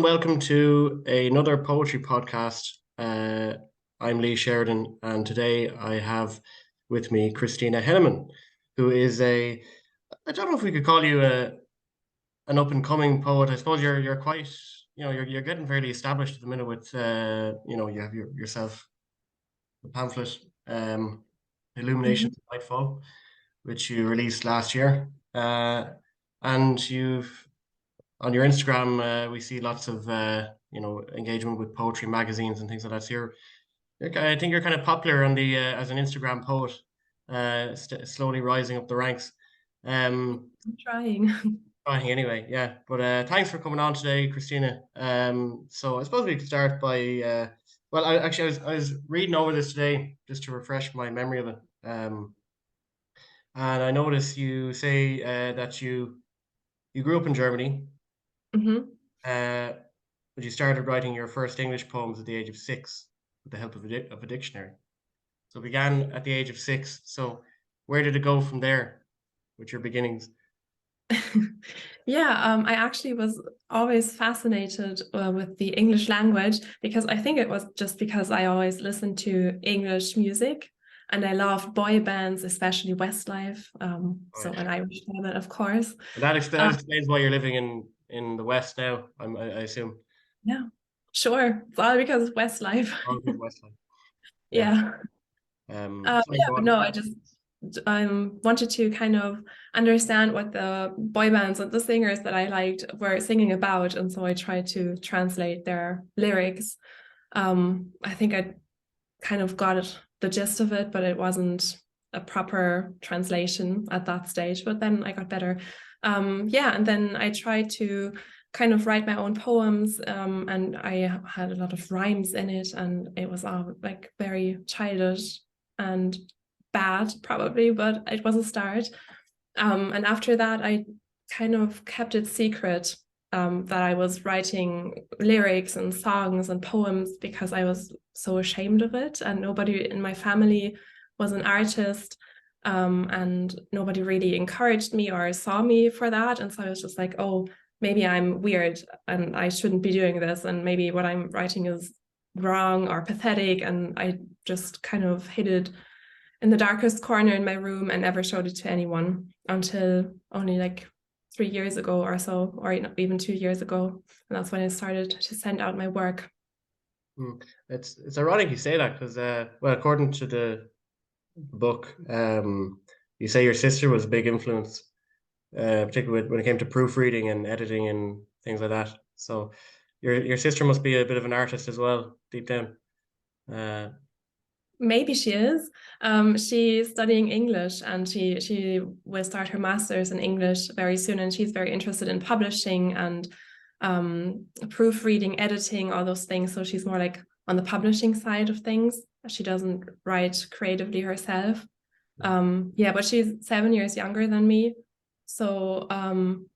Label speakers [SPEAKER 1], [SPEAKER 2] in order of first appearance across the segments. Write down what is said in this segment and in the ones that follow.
[SPEAKER 1] welcome to another poetry podcast. I'm Lee Sheridan, and today I have with me Christina Hennemann, who is I don't know if we could call you an up and coming poet. I suppose you're quite, you're getting fairly established at the minute with, you have yourself the pamphlet,
[SPEAKER 2] Mhm.
[SPEAKER 1] Illuminations of Nightfall, which you released last year. And you've on your Instagram, we see lots of engagement with poetry magazines and things like that. So I think you're kind of popular on the as an Instagram poet, slowly rising up the ranks. Um,
[SPEAKER 2] I'm trying.
[SPEAKER 1] Trying anyway, yeah. But thanks for coming on today, Christina. So I suppose we could start by well, I was reading over this today just to refresh my memory of it. And I noticed you say that you grew up in Germany.
[SPEAKER 2] hmm
[SPEAKER 1] Uh, but you started writing your first English poems at the age of 6 with the help of a dictionary. So it began at the age of 6. So where did it go from there with your beginnings?
[SPEAKER 2] Yeah, I actually was always fascinated with the English language because I think it was just because I always listened to English music and I loved boy bands, especially Westlife. So
[SPEAKER 1] Right.
[SPEAKER 2] an Irish band, of course.
[SPEAKER 1] And that
[SPEAKER 2] Uh,
[SPEAKER 1] explains why you're living in the West now, I assume.
[SPEAKER 2] yeah, sure. It's all because of Westlife.
[SPEAKER 1] All good Westland. Yeah.
[SPEAKER 2] Yeah.
[SPEAKER 1] Sorry,
[SPEAKER 2] Yeah,
[SPEAKER 1] go
[SPEAKER 2] but
[SPEAKER 1] on.
[SPEAKER 2] no, I just wanted to kind of understand what the boy bands and the singers that I liked were singing about, and so I tried to translate their lyrics. I think I kind of got the gist of it, but it wasn't a proper translation at that stage. But then I got better. Yeah, and then I tried to kind of write my own poems, and I had a lot of rhymes in it, and it was all like very childish and bad, probably, but it was a start. And after that, I kind of kept it secret that I was writing lyrics and songs and poems because I was so ashamed of it. And nobody in my family was an artist. And nobody really encouraged me or saw me for that. And so I was just like, oh, maybe I'm weird and I shouldn't be doing this. And maybe what I'm writing is wrong or pathetic. And I just kind of hid it in the darkest corner in my room and never showed it to anyone until only like 3 years ago or so, or even 2 years ago. And that's when I started to send out my work.
[SPEAKER 1] Hmm. It's ironic you say that because well, according to the book, you say your sister was a big influence, particularly when it came to proofreading and editing and things like that. So your sister must be a bit of an artist as well, deep down. Uh,
[SPEAKER 2] Maybe she is. She's studying English and she will start her master's in English very soon. And she's very interested in publishing and proofreading, editing, all those things. So she's more like on the publishing side of things. She doesn't write creatively herself. Yeah, but she's 7 years younger than me. So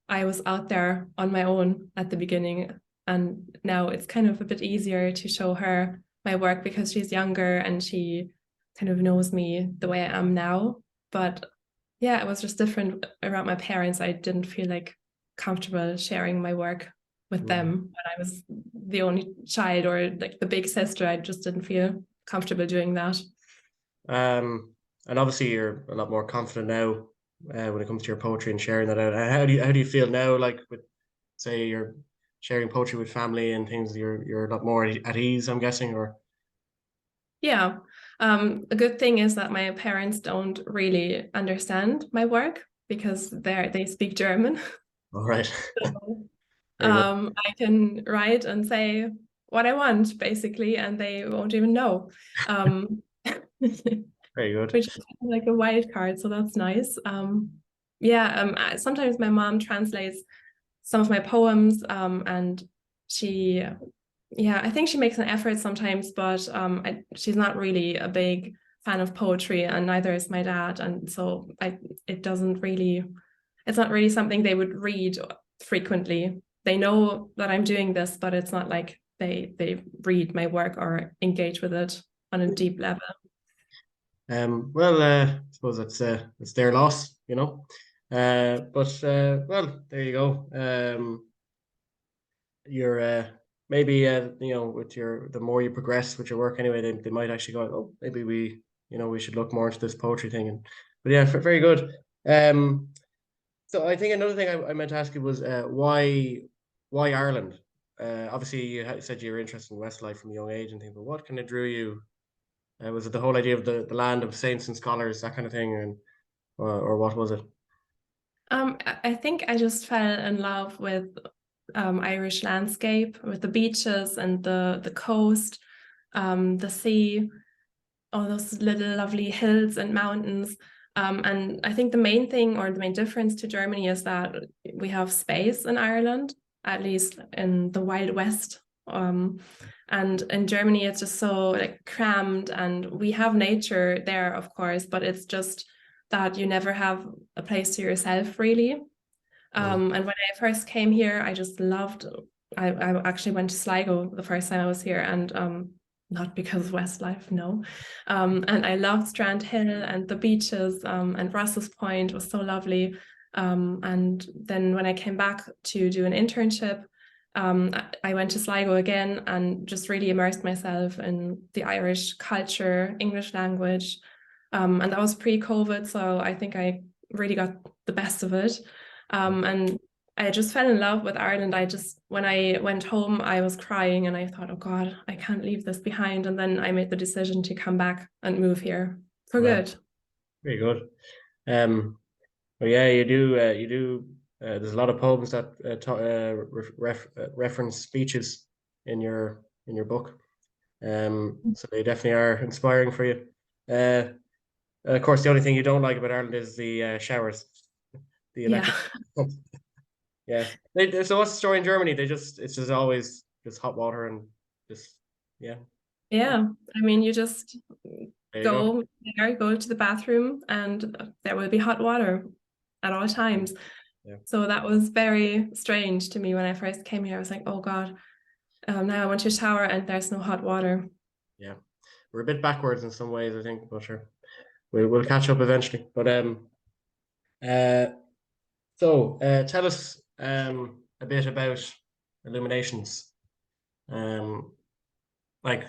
[SPEAKER 2] I was out there on my own at the beginning. And now it's kind of a bit easier to show her my work because she's younger and she kind of knows me the way I am now. But yeah, it was just different around my parents. I didn't feel like comfortable sharing my work with them when I was the only child or like the big sister. I just didn't feel comfortable doing that.
[SPEAKER 1] and obviously you're a lot more confident now when it comes to your poetry and sharing that out. How do you feel now? Like with say you're sharing poetry with family and things, you're a lot more at ease, I'm guessing, or
[SPEAKER 2] Yeah. A good thing is that my parents don't really understand my work because they speak German.
[SPEAKER 1] all right.
[SPEAKER 2] So,
[SPEAKER 1] Very good.
[SPEAKER 2] I can write and say what I want, basically, and they won't even know. Which
[SPEAKER 1] Very good.
[SPEAKER 2] is like a wild card, so that's nice. Yeah, sometimes my mom translates some of my poems, and she, yeah, I think she makes an effort sometimes, but she's not really a big fan of poetry, and neither is my dad, and so it doesn't really, it's not really something they would read frequently. They know that I'm doing this, but it's not like they read my work or engage with it on a deep level.
[SPEAKER 1] Well, I suppose it's their loss, you know. But well, there you go. You're maybe with the more you progress with your work anyway, they might actually go, oh, maybe we should look more into this poetry thing. And but yeah, very good. Um, so I think another thing I meant to ask you was why Ireland? Obviously, you said you were interested in Westlife from a young age and things, but what kind of drew you? Was it the whole idea of the land of saints and scholars, that kind of thing, and or what was it?
[SPEAKER 2] I think I just fell in love with Irish landscape, with the beaches and the coast, the sea, all those little lovely hills and mountains. And I think the main thing or the main difference to Germany is that we have space in Ireland, at least in the Wild West. And in Germany, it's just so like crammed, and we have nature there, of course, but it's just that you never have a place to yourself, really.
[SPEAKER 1] Mm.
[SPEAKER 2] And when I first came here, I just loved. I actually went to Sligo the first time I was here, and not because of Westlife, no. And I loved Strand Hill and the beaches, and Russell's Point was so lovely. And then when I came back to do an internship, I went to Sligo again and just really immersed myself in the Irish culture, English language. And that was pre-COVID, so I think I really got the best of it. And I just fell in love with Ireland. When I went home, I was crying and I thought, oh God, I can't leave this behind. And then I made the decision to come back and move here for
[SPEAKER 1] Wow,
[SPEAKER 2] good.
[SPEAKER 1] very good. Well, yeah, you do. There's a lot of poems that reference speeches in your book. So they definitely are inspiring for you. Uh, of course, the only thing you don't like about Ireland is the showers, the
[SPEAKER 2] Yeah.
[SPEAKER 1] electric. Yeah. So what's the story in Germany? It's just always just hot water and just yeah.
[SPEAKER 2] Yeah. I mean, you just
[SPEAKER 1] There you go.
[SPEAKER 2] go there, go to the bathroom, and there will be hot water at all times.
[SPEAKER 1] Yeah,
[SPEAKER 2] So that was very strange to me when I first came here. I was like, oh God, now I want to shower and there's no hot water.
[SPEAKER 1] yeah. We're a bit backwards in some ways, I think, but sure, we'll catch up eventually. But uh, tell us a bit about Illuminations. Um, like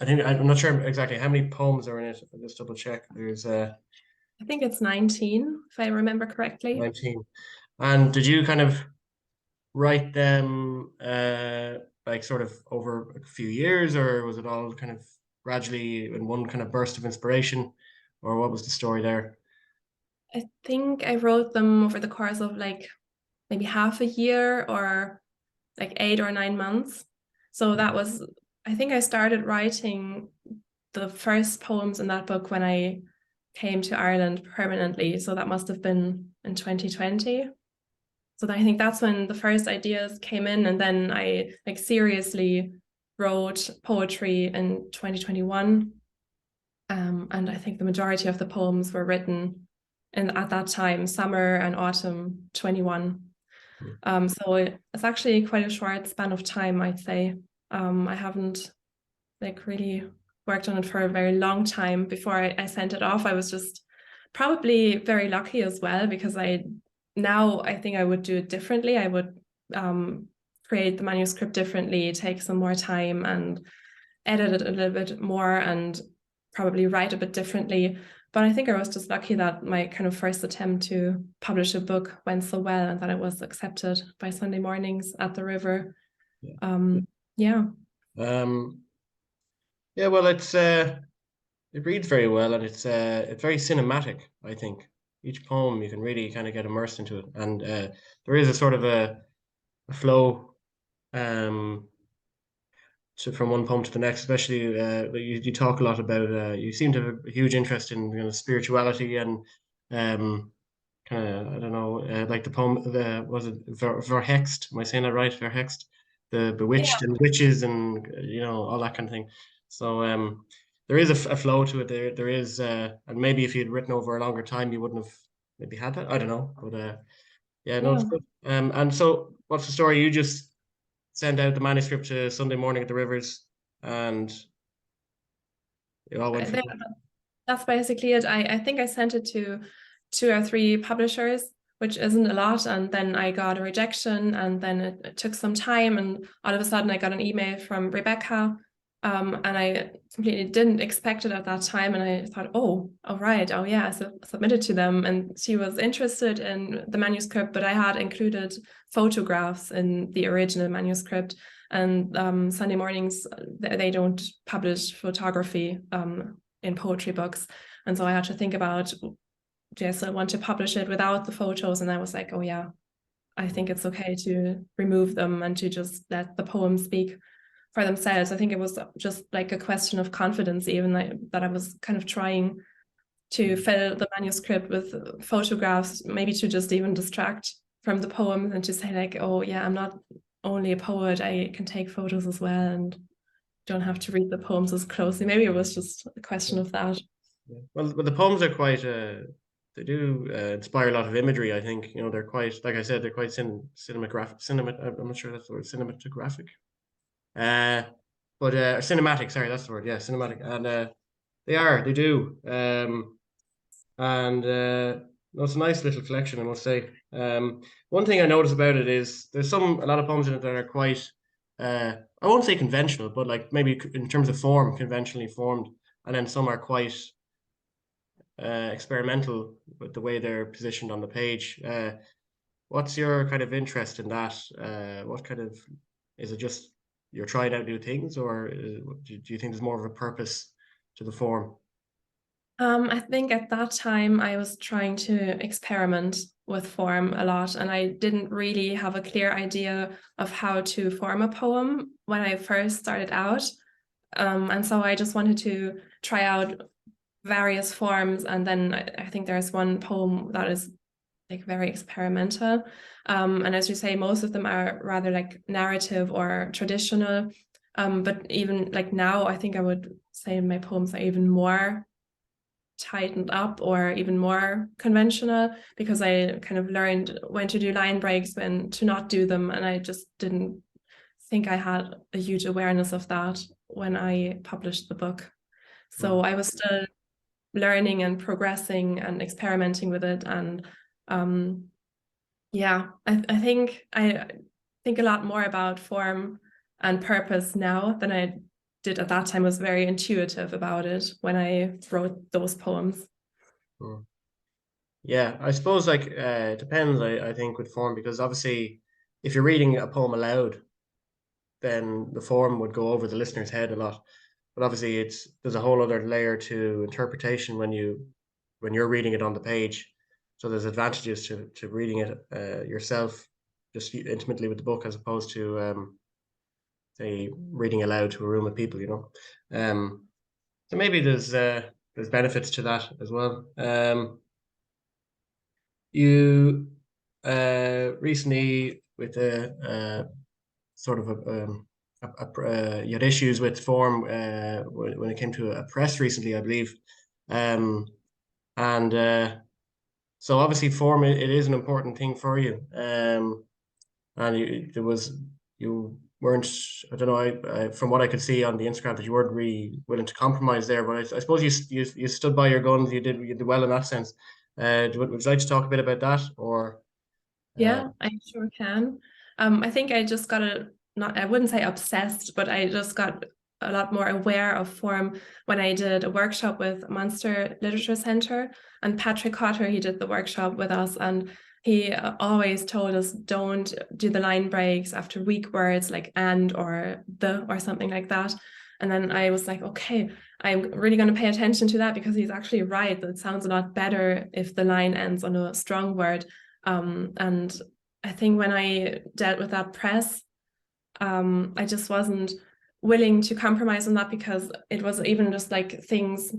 [SPEAKER 1] I think I'm not sure exactly how many poems are in it. I'll just double check. There's
[SPEAKER 2] I think it's 19, if I remember correctly.
[SPEAKER 1] 19. And did you kind of write them like sort of over a few years, or was it all kind of gradually in one kind of burst of inspiration, or what was the story there?
[SPEAKER 2] I think I wrote them over the course of like maybe half a year or like 8 or 9 months. So that was, I think I started writing the first poems in that book when I came to Ireland permanently. So that must have been in 2020. So I think that's when the first ideas came in. And then I like seriously wrote poetry in 2021. And I think the majority of the poems were written at that time, summer and autumn 21. So it's actually quite a short span of time, I'd say. I haven't like really worked on it for a very long time before I sent it off. I was just probably very lucky as well because I think I would do it differently. I would create the manuscript differently, take some more time and edit it a little bit more and probably write a bit differently. But I think I was just lucky that my kind of first attempt to publish a book went so well and that it was accepted by Sunday mornings at the river.
[SPEAKER 1] Yeah.
[SPEAKER 2] Yeah.
[SPEAKER 1] Um, yeah, well, it reads very well, and it's very cinematic, I think. Each poem you can really kind of get immersed into it, and there is a sort of a flow um, from one poem to the next. Especially you talk a lot about you seem to have a huge interest in spirituality and kind of I don't know like the poem the was it Verhext? Am I saying that right? Verhext, the bewitched
[SPEAKER 2] Yeah.
[SPEAKER 1] and witches and all that kind of thing. So there is a flow to it. There is and maybe if you'd written over a longer time, you wouldn't have maybe had that. I don't know, but yeah, no, it's
[SPEAKER 2] Yeah.
[SPEAKER 1] good. And so what's the story? You just send out the manuscript to Sunday Morning at the Rivers, and it all went from
[SPEAKER 2] That's basically it. I think I sent it to 2 or 3 publishers which isn't a lot. And then I got a rejection, and then it took some time, and all of a sudden I got an email from Rebecca, and I completely didn't expect it at that time. And I thought, oh, all right, oh yeah, so submitted to them. And she was interested in the manuscript, but I had included photographs in the original manuscript. And Sunday Mornings, they don't publish photography in poetry books. And so I had to think about, yes, I want to publish it without the photos. And I was like, oh yeah, I think it's okay to remove them and to just let the poems speak for themselves. I think it was just like a question of confidence, even that I was kind of trying to fill the manuscript with photographs, maybe to just even distract from the poem and to say like, oh yeah, I'm not only a poet, I can take photos as well and don't have to read the poems as closely. Maybe it was just a question of that.
[SPEAKER 1] Yeah. Well, the poems are quite they do inspire a lot of imagery. I think, you know, they're quite, like I said, they're quite cinematographic. I'm not sure that's the word, cinematographic. But cinematic. Sorry, that's the word. Yeah, cinematic. And they do. And no, it's a nice little collection, I must say. One thing I noticed about it is there's a lot of poems in it that are quite, I won't say conventional, but like maybe in terms of form, conventionally formed, and then some are quite experimental with the way they're positioned on the page. What's your kind of interest in that? What kind of, is it just you're trying out new things, or do you think there's more of a purpose to the form?
[SPEAKER 2] I think at that time I was trying to experiment with form a lot, and I didn't really have a clear idea of how to form a poem when I first started out. And so I just wanted to try out various forms, and then I think there's one poem that is like very experimental. And as you say, most of them are rather like narrative or traditional. But even like now, I think I would say my poems are even more tightened up or even more conventional, because I kind of learned when to do line breaks, when to not do them. And I just didn't think I had a huge awareness of that when I published the book. So I was still learning and progressing and experimenting with it. And yeah, I think I think a lot more about form and purpose now than I did at that time. I was very intuitive about it when I wrote those poems.
[SPEAKER 1] Yeah, I suppose like it depends, I think, with form, because obviously if you're reading a poem aloud, then the form would go over the listener's head a lot. But obviously there's a whole other layer to interpretation when you're reading it on the page. So there's advantages to reading it yourself, just intimately with the book, as opposed to say reading aloud to a room of people, you know. So maybe there's benefits to that as well. You recently with a sort of you had issues with form when it came to a press recently, I believe, and so obviously form, it is an important thing for you, and you weren't, I don't know, from what I could see on the Instagram, that you weren't really willing to compromise there, but I suppose you stood by your guns. You did well in that sense. Would you like to talk a bit about that, or?
[SPEAKER 2] Yeah, I sure can. I think I just got not, I wouldn't say obsessed, but I just got a lot more aware of form when I did a workshop with Munster Literature Centre, and Patrick Cotter, he did the workshop with us, and he always told us, don't do the line breaks after weak words like and or the or something like that. And then I was like, okay, I'm really going to pay attention to that, because he's actually right. That it sounds a lot better if the line ends on a strong word. And I think when I dealt with that press, I just wasn't willing to compromise on that, because it was even just like things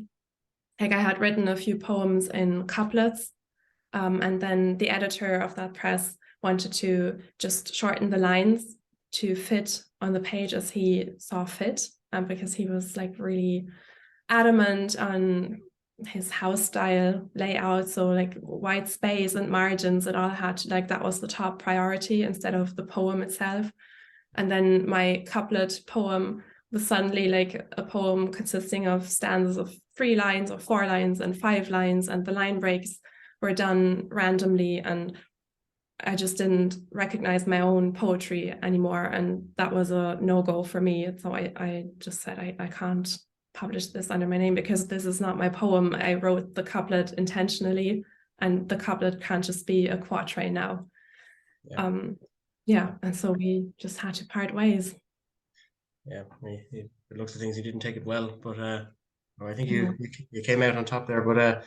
[SPEAKER 2] like I had written a few poems in couplets, and then the editor of that press wanted to just shorten the lines to fit on the page as he saw fit, because he was like really adamant on his house style layout, so like white space and margins, it all had like, that was the top priority instead of the poem itself. And then my couplet poem was suddenly like a poem consisting of stanzas of 3 lines or 4 lines and 5 lines, and the line breaks were done randomly. And I just didn't recognize my own poetry anymore, and that was a no-go for me. So I just said I can't publish this under my name because this is not my poem. I wrote the couplet intentionally, and the couplet can't just be a quatrain now.
[SPEAKER 1] Yeah.
[SPEAKER 2] Yeah, and so we just had to part ways.
[SPEAKER 1] Yeah, it looks at things you didn't take it well, but I think
[SPEAKER 2] Yeah.
[SPEAKER 1] you came out on top there. But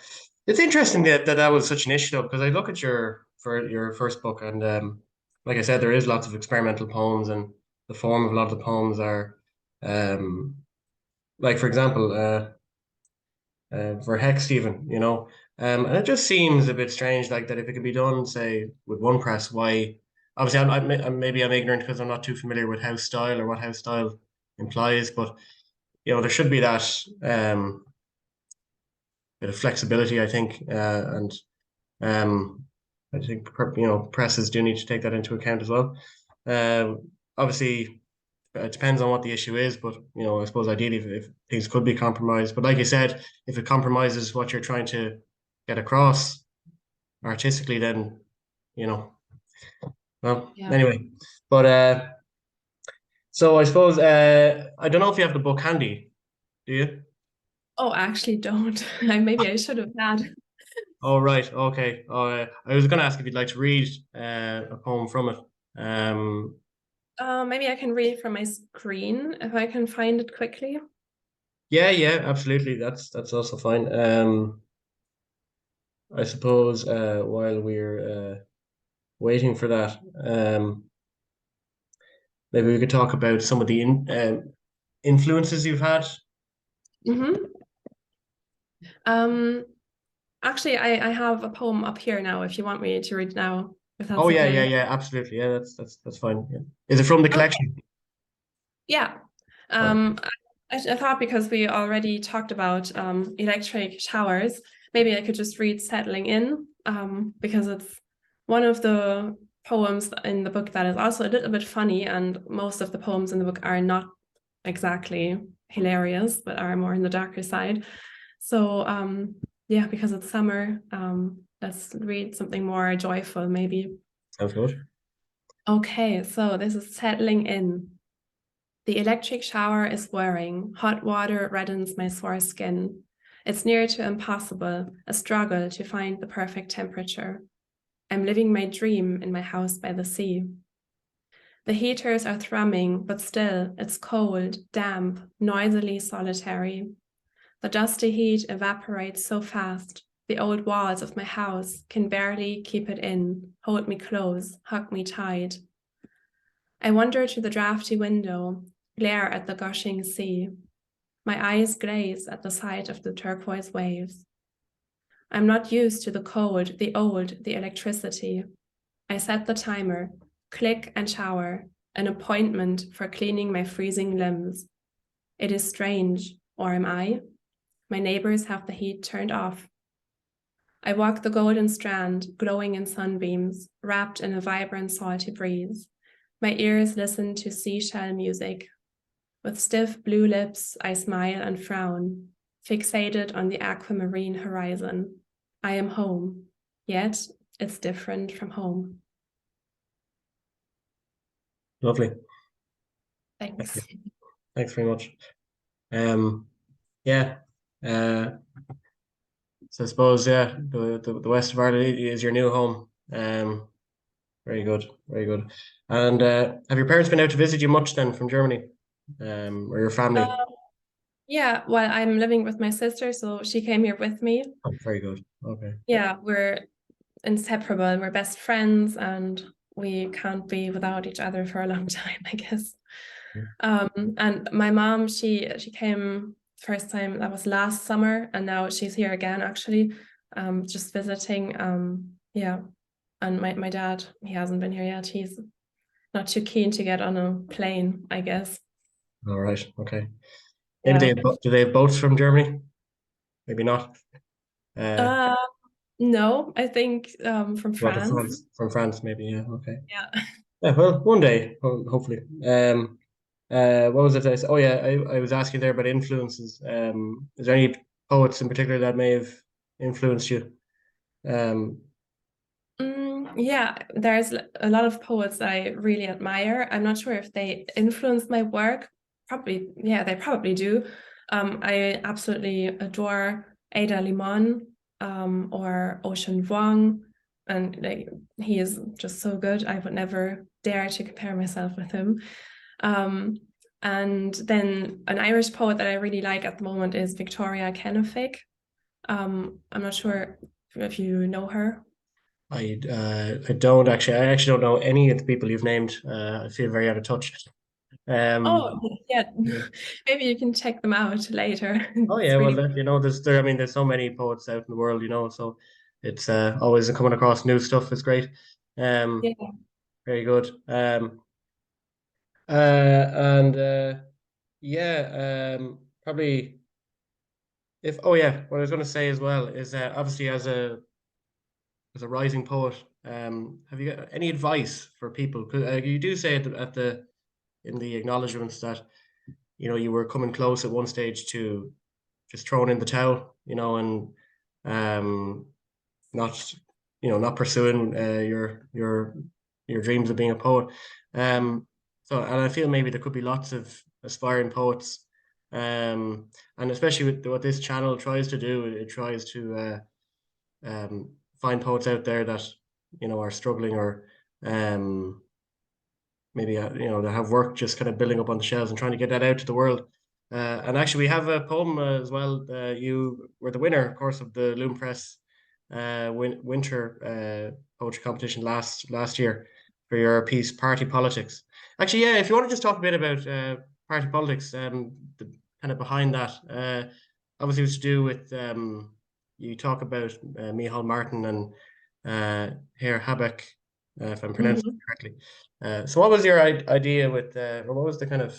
[SPEAKER 1] it's interesting that was such an issue though, because I look at your first book, and like I said, there is lots of experimental poems, and the form of a lot of the poems are um, like for example, for Hex Stephen, and it just seems a bit strange, like that if it could be done, say, with one press, why? Obviously, maybe I'm ignorant because I'm not too familiar with house style or what house style implies, but there should be that bit of flexibility, I think, and um, I think presses do need to take that into account as well. Obviously, it depends on what the issue is, but I suppose ideally if things could be compromised, but like you said, if it compromises what you're trying to get across artistically, then you know, well,
[SPEAKER 2] Yeah.
[SPEAKER 1] anyway. But so I suppose I don't know if you have the book handy, do you?
[SPEAKER 2] Oh, actually, don't. Maybe I should have had.
[SPEAKER 1] Oh, right. Okay. I was going to ask if you'd like to read a poem from it.
[SPEAKER 2] Maybe I can read from my screen if I can find it quickly.
[SPEAKER 1] Yeah, yeah, absolutely. That's also fine. I suppose while we're waiting for that, maybe we could talk about some of the influences you've had.
[SPEAKER 2] Hmm. Um, Actually, I have a poem up here now if you want me to read now, if
[SPEAKER 1] Oh
[SPEAKER 2] that's
[SPEAKER 1] yeah, yeah,
[SPEAKER 2] okay.
[SPEAKER 1] yeah, absolutely. Yeah, that's fine. Yeah. Is it from the
[SPEAKER 2] Okay.
[SPEAKER 1] collection?
[SPEAKER 2] Yeah.
[SPEAKER 1] Right.
[SPEAKER 2] Um, I thought because we already talked about electric showers, maybe I could just read Settling In, because it's one of the poems in the book that is also a little bit funny, and most of the poems in the book are not exactly hilarious, but are more in the darker side. So yeah, because it's summer, let's read something more joyful, maybe.
[SPEAKER 1] Sounds good.
[SPEAKER 2] Okay, so this is Settling In. The electric shower is whirring. Hot water reddens my sore skin. It's near to impossible, a struggle to find the perfect temperature. I'm living my dream in my house by the sea. The heaters are thrumming, but still it's cold, damp, noisily solitary. The dusty heat evaporates so fast. The old walls of my house can barely keep it in, hold me close, hug me tight. I wander to the drafty window, glare at the gushing sea. My eyes glaze at the sight of the turquoise waves. I'm not used to the cold, the old, the electricity. I set the timer, click and shower, an appointment for cleaning my freezing limbs. It is strange, or am I? My neighbors have the heat turned off. I walk the golden strand, glowing in sunbeams, wrapped in a vibrant salty breeze. My ears listen to seashell music. With stiff blue lips, I smile and frown, fixated on the aquamarine horizon. I am home, yet it's different from home.
[SPEAKER 1] Lovely. Thank you.
[SPEAKER 2] Thanks.
[SPEAKER 1] Thanks very much. Um, yeah. Uh, so I suppose the west of Ireland is your new home. Very good, very good. And have your parents been out to visit you much then from Germany, or your family?
[SPEAKER 2] Uh, yeah, well, I'm living with my sister, so she came here with me.
[SPEAKER 1] Oh, very good. Okay.
[SPEAKER 2] Yeah, we're inseparable. We're best friends, and we can't be without each other for a long time, I guess. And my mom, she came first time that was last summer, and now she's here again actually, just visiting. Yeah, and my dad, he hasn't been here yet. He's not too keen to get on a plane, I guess.
[SPEAKER 1] All right. Okay. Maybe
[SPEAKER 2] Yeah.
[SPEAKER 1] do they have boats from Germany? Maybe not. Uh,
[SPEAKER 2] Uh, no, I think from
[SPEAKER 1] what to
[SPEAKER 2] France.
[SPEAKER 1] France? From France, maybe. Yeah. Okay.
[SPEAKER 2] Yeah.
[SPEAKER 1] Yeah. Well, one day, hopefully. What was it? Oh yeah, I was asking there about influences. Is there any poets in particular that may have influenced you? Um,
[SPEAKER 2] Yeah, there's a lot of poets that I really admire. I'm not sure if they influence my work. Probably, yeah, they probably do. I absolutely adore Ada Limon, or Ocean Vuong, and like he is just so good. I would never dare to compare myself with him. Um, and then an Irish poet that I really like at the moment is Victoria Kennefic. I'm not sure if you know her.
[SPEAKER 1] I don't actually. I actually don't know any of the people you've named. I feel very out of touch. Um,
[SPEAKER 2] Oh, yeah.
[SPEAKER 1] yeah.
[SPEAKER 2] Maybe you can check them out later.
[SPEAKER 1] Oh yeah,
[SPEAKER 2] It's
[SPEAKER 1] well,
[SPEAKER 2] really,
[SPEAKER 1] I mean, there's so many poets out in the world, so it's always coming across new stuff is great. Um,
[SPEAKER 2] yeah.
[SPEAKER 1] very good. And yeah, probably if oh yeah, what I was going to say as well is obviously as a rising poet, have you got any advice for people? 'Cause, you do say at the in the acknowledgements that you were coming close at one stage to just throwing in the towel, and um, not not pursuing your dreams of being a poet. And I feel maybe there could be lots of aspiring poets, and especially with what this channel tries to do, it tries to find poets out there that are struggling or um, maybe they have work just kind of building up on the shelves and trying to get that out to the world. And actually, we have a poem as well. You were the winner, of course, of the Loom Press winter poetry competition last year for your piece "Party Politics." Actually, yeah, if you want to just talk a bit about party politics, the kind of behind that, obviously it's to do with you talk about Micheál Martin and Herr Habeck, if I'm pronouncing
[SPEAKER 2] Mhm.
[SPEAKER 1] it correctly. So what was your idea with, or what was the kind of,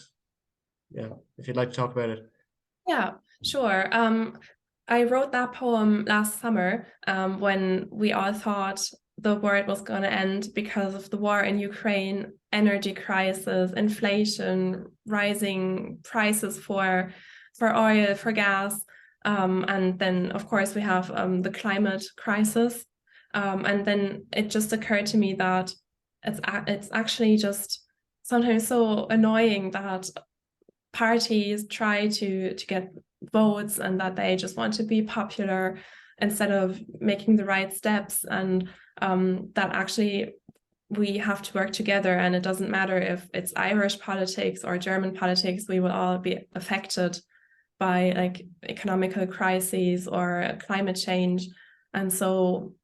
[SPEAKER 1] yeah, if you'd like to talk about it.
[SPEAKER 2] Yeah, sure. I wrote that poem last summer, when we all thought the world was going to end because of the war in Ukraine, energy crisis, inflation, rising prices for oil, for gas, and then of course we have the climate crisis. And then it just occurred to me that it's actually just sometimes so annoying that parties try to get votes and that they just want to be popular instead of making the right steps, and that actually we have to work together, and it doesn't matter if it's Irish politics or German politics, we will all be affected by like economical crises or climate change. And so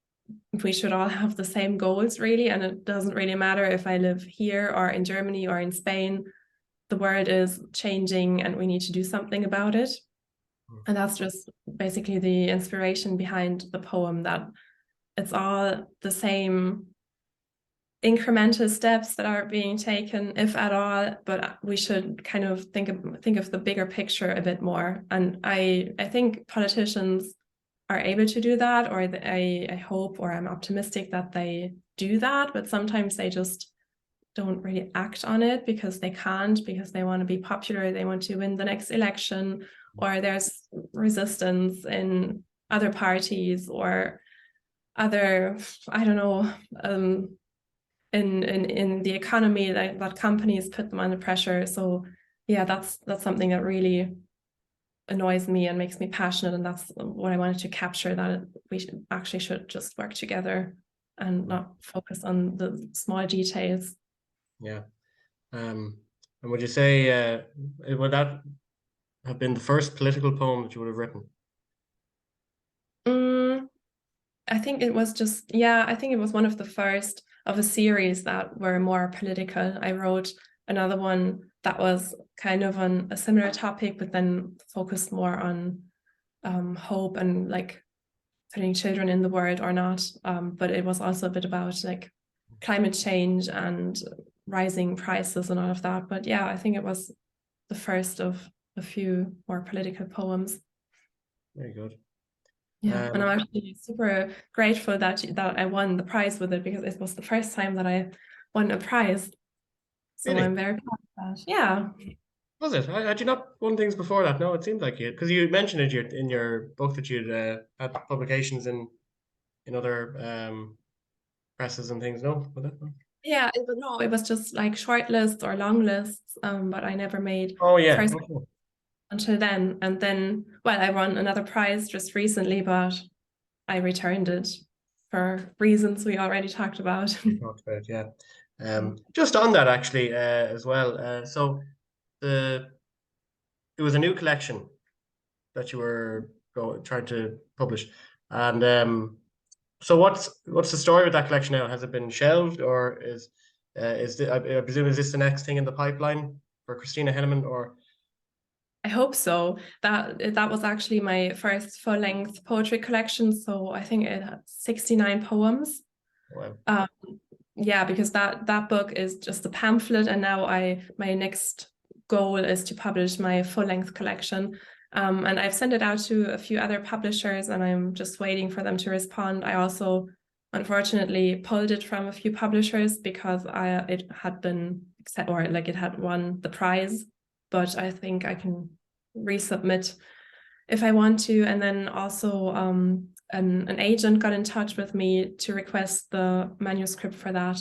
[SPEAKER 2] we should all have the same goals really, and it doesn't really matter if I live here or in Germany or in Spain. The world is changing and we need to do something about it. And that's just basically the inspiration behind the poem, that it's all the same incremental steps that are being taken, if at all, but we should kind of think of the bigger picture a bit more. And I think politicians are able to do that, or I hope, or I'm optimistic that they do that, but sometimes they just don't really act on it because they can't, because they want to be popular, they want to win the next election, or there's resistance in other parties or other, I don't know, in the economy, that companies put them under pressure. So yeah, that's something that really annoys me and makes me passionate, and that's what I wanted to capture, that we should just work together and not focus on the small details.
[SPEAKER 1] Yeah. And would you say, would that have been the first political poem that you would have written?
[SPEAKER 2] Mm, I think it was just, yeah, I think it was one of the first of a series that were more political. I wrote another one that was kind of on a similar topic, but then focused more on hope and like putting children in the world or not. But it was also a bit about like climate change and rising prices and all of that. But yeah, I think it was the first of a few more political poems.
[SPEAKER 1] Very good.
[SPEAKER 2] Yeah, and
[SPEAKER 1] Um,
[SPEAKER 2] I'm actually super grateful that I won the prize with it, because it was the first time that I won a prize. So
[SPEAKER 1] really?
[SPEAKER 2] I'm very proud of that. Yeah.
[SPEAKER 1] Was it? Had you not won things before that? No, it seems like you, because you mentioned it in your book that you'd had publications in other. presses and things. No, was it?
[SPEAKER 2] Yeah, no, it was just like short lists or long lists, but I never made
[SPEAKER 1] Oh yeah.
[SPEAKER 2] first
[SPEAKER 1] Okay.
[SPEAKER 2] until then. And then, well, I won another prize just recently, but I returned it for reasons we already talked about.
[SPEAKER 1] We talked about, yeah. Just on that actually, as well. So the it was a new collection that you were trying to publish, and so what's the story with that collection now? Has it been shelved, or I presume, is this the next thing in the pipeline for Christina Hennemann, or?
[SPEAKER 2] I hope so. That was actually my first full-length poetry collection, so I think it had 69 poems.
[SPEAKER 1] Well,
[SPEAKER 2] Um, yeah, because that book is just a pamphlet, and now my next goal is to publish my full-length collection. And I've sent it out to a few other publishers, and I'm just waiting for them to respond. I also, unfortunately, pulled it from a few publishers because it had been or like it had won the prize, but I think I can resubmit if I want to. And then also an agent got in touch with me to request the manuscript for that,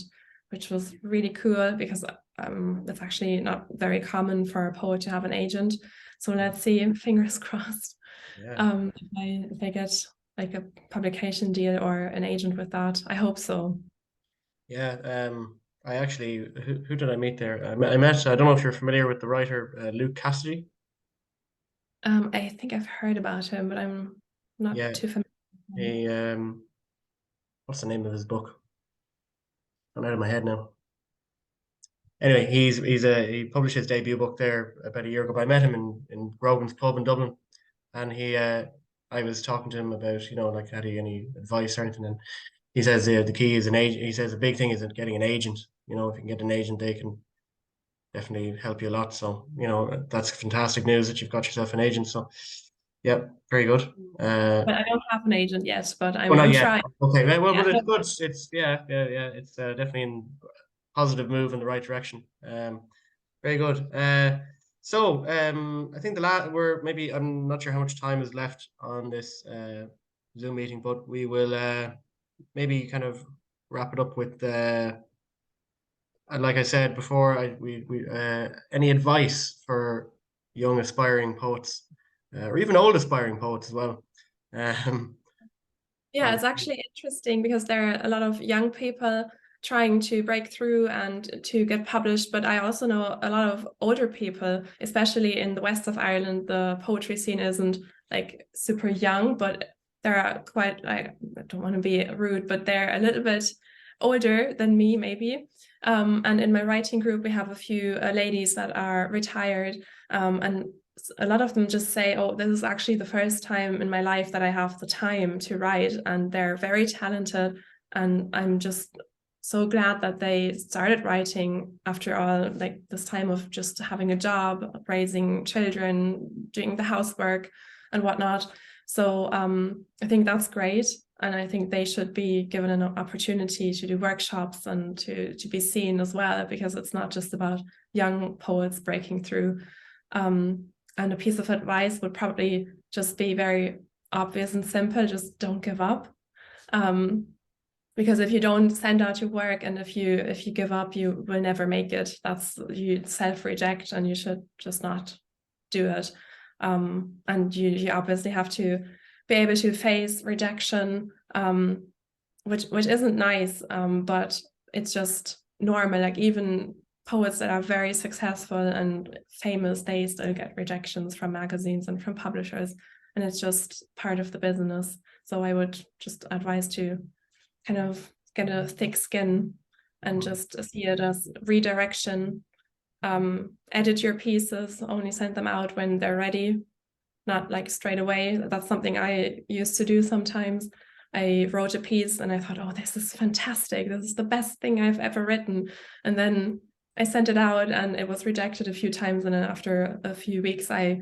[SPEAKER 2] which was really cool because it's actually not very common for a poet to have an agent. So let's see, fingers crossed,
[SPEAKER 1] yeah,
[SPEAKER 2] if I get like a publication deal or an agent with that. I hope so.
[SPEAKER 1] yeah. I actually, who did I meet there? I met. I don't know if you're familiar with the writer Luke Cassidy.
[SPEAKER 2] I think I've heard about him, but I'm not
[SPEAKER 1] Yeah,
[SPEAKER 2] too familiar with him.
[SPEAKER 1] he what's the name of his book? I'm out of my head now. Anyway, he published his debut book there about a year ago. But I met him in Grogan's pub in Dublin, and he I was talking to him about, like, had he any advice or anything, and he says the key is an agent. He says the big thing is getting an agent. If you can get an agent, they can definitely help you a lot. So that's fantastic news that you've got yourself an agent. So yeah, very good.
[SPEAKER 2] But I don't have an agent yet, but
[SPEAKER 1] Well, not
[SPEAKER 2] I'm
[SPEAKER 1] yet.
[SPEAKER 2] trying.
[SPEAKER 1] Okay, well,
[SPEAKER 2] Yeah.
[SPEAKER 1] but it's good. It's yeah, yeah, yeah. It's definitely a positive move in the right direction. Very good. I think the last we're maybe I'm not sure how much time is left on this Zoom meeting, but we will maybe kind of wrap it up with and like I said before, we any advice for young aspiring poets, or even old aspiring poets as well. Um,
[SPEAKER 2] Yeah,
[SPEAKER 1] on
[SPEAKER 2] it's actually interesting because there are a lot of young people trying to break through and to get published, but I also know a lot of older people, especially in the west of Ireland. The poetry scene isn't like super young, but there are quite, I don't want to be rude, but they're a little bit older than me, maybe. And in my writing group, we have a few ladies that are retired, and a lot of them just say, oh, this is actually the first time in my life that I have the time to write, and they're very talented, and I'm just so glad that they started writing after all, like this time of just having a job, raising children, doing the housework and whatnot. So I think that's great, and I think they should be given an opportunity to do workshops and to be seen as well, because it's not just about young poets breaking through. And a piece of advice would probably just be very obvious and simple: just don't give up. Because if you don't send out your work, and if you give up, you will never make it. That's, you self-reject, and you should just not do it. And you obviously have to be able to face rejection, which isn't nice, but it's just normal. Like even poets that are very successful and famous, they still get rejections from magazines and from publishers, and it's just part of the business. So I would just advise to kind of get a thick skin and just see it as redirection. Edit your pieces, only send them out when they're ready, not like straight away. That's something I used to do sometimes. I wrote a piece and I thought, oh, this is fantastic. This is the best thing I've ever written. And then I sent it out and it was rejected a few times. And then after a few weeks, I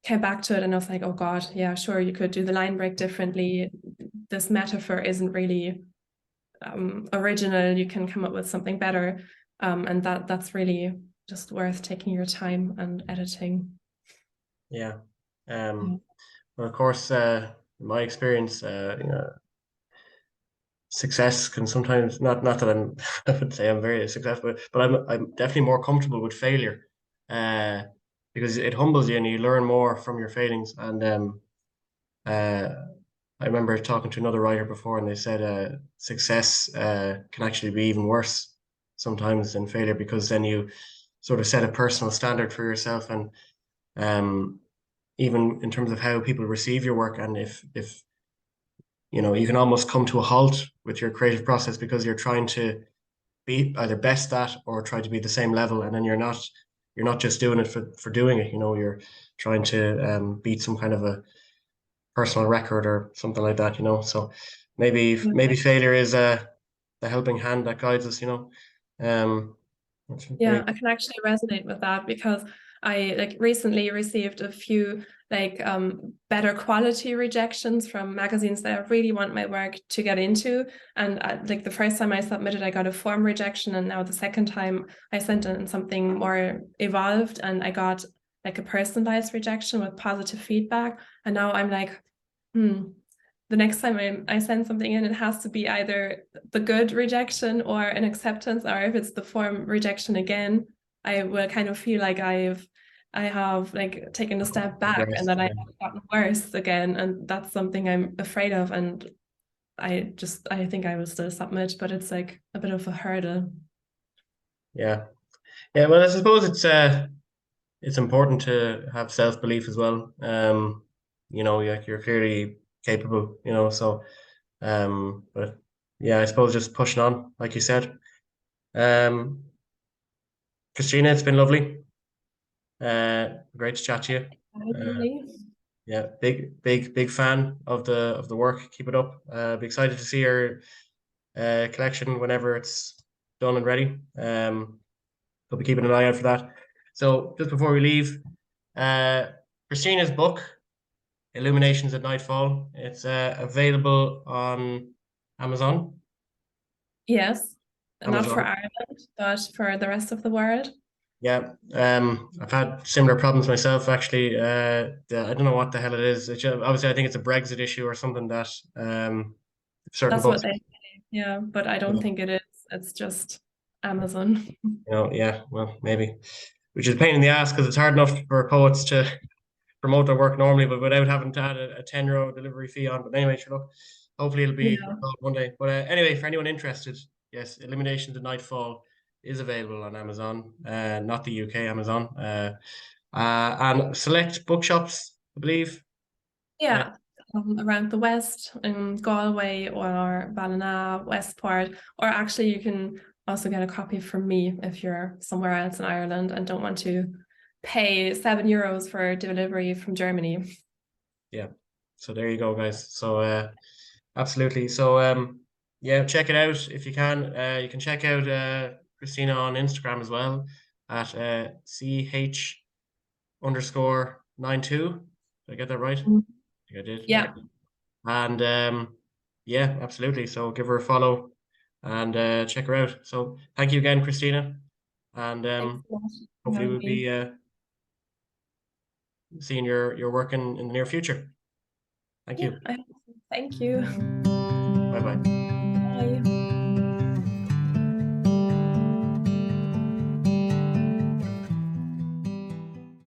[SPEAKER 2] came back to it and I was like, oh God, yeah, sure, you could do the line break differently. This metaphor isn't really original. You can come up with something better. And that's really just worth taking your time and editing.
[SPEAKER 1] Yeah.
[SPEAKER 2] Yeah.
[SPEAKER 1] Well, of course, in my experience, success can sometimes not that I'm I would say I'm very successful, but I'm definitely more comfortable with failure, uh, because it humbles you and you learn more from your failings. And uh, I remember talking to another writer before, and they said success can actually be even worse sometimes than failure, because then you sort of set a personal standard for yourself, and um, even in terms of how people receive your work, and if you know, you can almost come to a halt with your creative process because you're trying to be either best at or try to be the same level, and then you're not just doing it for doing it. You know, you're trying to beat some kind of a personal record or something like that. You know, so maybe failure is the helping hand that guides us. You know, that's
[SPEAKER 2] Yeah,
[SPEAKER 1] very
[SPEAKER 2] I can actually resonate with that because I like recently received a few like better quality rejections from magazines that I really want my work to get into. And like the first time I submitted, I got a form rejection, and now the second time I sent in something more evolved, and I got like a personalized rejection with positive feedback. And now I'm like, the next time I send something in, it has to be either the good rejection or an acceptance, or if it's the form rejection again, I will kind of feel like I have like taken a step back and
[SPEAKER 1] progressed.
[SPEAKER 2] that I
[SPEAKER 1] Yeah.
[SPEAKER 2] have gotten worse again. And that's something I'm afraid of. And I think I will still submit, but it's like a bit of a hurdle.
[SPEAKER 1] Yeah. Yeah. Well, I suppose it's important to have self-belief as well. You know, you're clearly capable, you know, so but yeah, I suppose just pushing on, like you said. Um, Christina, it's been lovely. Great to chat to you. Uh,
[SPEAKER 2] Definitely.
[SPEAKER 1] yeah, big fan of the work. Keep it up. Be excited to see your collection whenever it's done and ready. I'll be keeping an eye out for that. So just before we leave, uh, Christina's book, Illuminations at Nightfall. It's available on Amazon.
[SPEAKER 2] Yes. Not for
[SPEAKER 1] Amazon.
[SPEAKER 2] Ireland, but for the rest of the world.
[SPEAKER 1] Yeah. I've had similar problems myself actually. I don't know what the hell it is. Obviously, I think it's a Brexit issue or something that certain
[SPEAKER 2] That's what
[SPEAKER 1] books.
[SPEAKER 2] they say. Yeah, but I don't
[SPEAKER 1] You
[SPEAKER 2] think it is. It's just Amazon.
[SPEAKER 1] know, yeah. Well, maybe, which is a pain in the ass because it's hard enough for poets to promote their work normally, but without having to add a 10 euro delivery fee on. But anyway, sure, look, hopefully it'll be
[SPEAKER 2] Yeah.
[SPEAKER 1] resolved one day. But anyway, for anyone interested, yes, Elimination to Nightfall is available on Amazon, not the UK Amazon, and select bookshops, I believe. Uh,
[SPEAKER 2] Yeah. Around the west in Galway or Ballina, Westport, or actually you can also get a copy from me if you're somewhere else in Ireland and don't want to pay €7 for delivery from Germany.
[SPEAKER 1] yeah, so there you go, guys. So absolutely. So yeah, check it out if you can. You can check out Christina on Instagram as well at ch_92. Did I get that right? I
[SPEAKER 2] Mm.
[SPEAKER 1] think I did, yeah.
[SPEAKER 2] Yeah.
[SPEAKER 1] And yeah, absolutely. So give her a follow and check her out. So thank you again, Christina. And
[SPEAKER 2] Thanks so much for
[SPEAKER 1] hopefully
[SPEAKER 2] having
[SPEAKER 1] we'll
[SPEAKER 2] me.
[SPEAKER 1] be seeing your work in the near future. Thank
[SPEAKER 2] Yeah,
[SPEAKER 1] you.
[SPEAKER 2] thank you.
[SPEAKER 1] Bye bye.